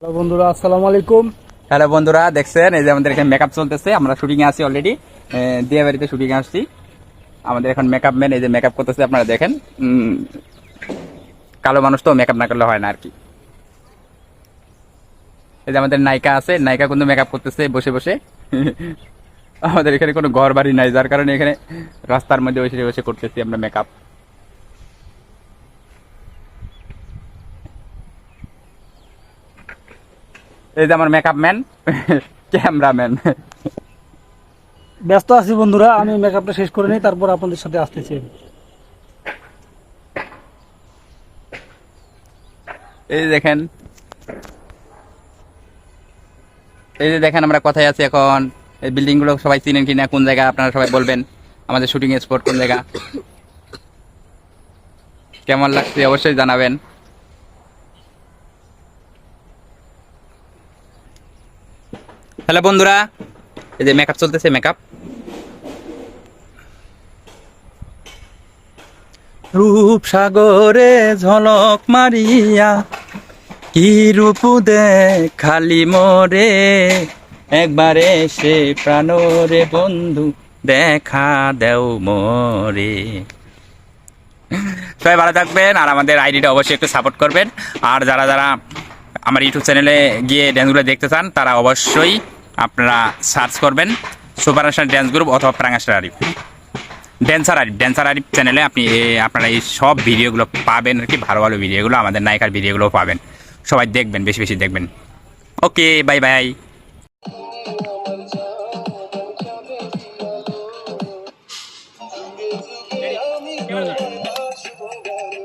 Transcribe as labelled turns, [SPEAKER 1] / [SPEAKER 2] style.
[SPEAKER 1] Hello বন্ধুরা, আসসালামু আলাইকুম।
[SPEAKER 2] হ্যালো বন্ধুরা, দেখছেন এই যে আমাদের এখানে মেকআপ চলতেছে। আমরা শুটিং এ আছি অলরেডি, দিয়ে বাড়িতে শুটিং এ আসছি। আমাদের এখন মেকআপ ম্যান এই যে মেকআপ করতেছে, আপনারা দেখেন। কালো মানুষ তো মেকআপ না করলে হয় না আর কি। এই যে আমাদের নায়িকা আছে, নায়িকা কিন্তু মেকআপ করতেছে বসে বসে। আমাদের এখানে কোনো ঘর বাড়ি নাই, যার কারণে এখানে রাস্তার মধ্যে বসে বসে করতেছি আমরা মেকআপ। এই যে আমার মেকআপ ম্যান, ক্যামেরাম্যান।
[SPEAKER 1] ব্যস্ত আছি বন্ধুরা, আমি মেকআপটা শেষ করে নিই, তারপর আপনাদের সাথে আসতেছি।
[SPEAKER 2] এই যে দেখেন, এই যে দেখেন আমরা কোথায় আছি এখন। এই বিল্ডিং গুলো সবাই চিনেন কিনা, কোন জায়গা আপনারা সবাই বলবেন। আমাদের শুটিং স্পট কোন জায়গা, কেমন লাগছে অবশ্যই জানাবেন। হ্যালো বন্ধুরা, এই যে মেকআপ চলতেছে, মেকআপ। রূপসাগরে ঝলক মারিয়া কি রূপ খালি মোরে, একবারে সে প্রাণরে বন্ধু দেখা দেও মোরে। সবাই ভালো থাকবেন, আর আমাদের আইডিটা অবশ্যই একটু সাপোর্ট করবেন। আর যারা যারা আমার ইউটিউব চ্যানেলে গিয়ে ড্যান্সগুলো দেখতে চান, তারা অবশ্যই আপনারা সার্চ করবেন সুপার স্টার ড্যান্স গ্রুপ অথবা প্রাঙ্গাস্টার আরিফ, ড্যান্সার আরিফ চ্যানেলে আপনি আপনারা এই সব ভিডিওগুলো পাবেন আর কি। ভালো ভালো ভিডিওগুলো, আমাদের নায়িকার ভিডিওগুলো পাবেন। সবাই দেখবেন, বেশি বেশি দেখবেন। ওকে, বাই বাই।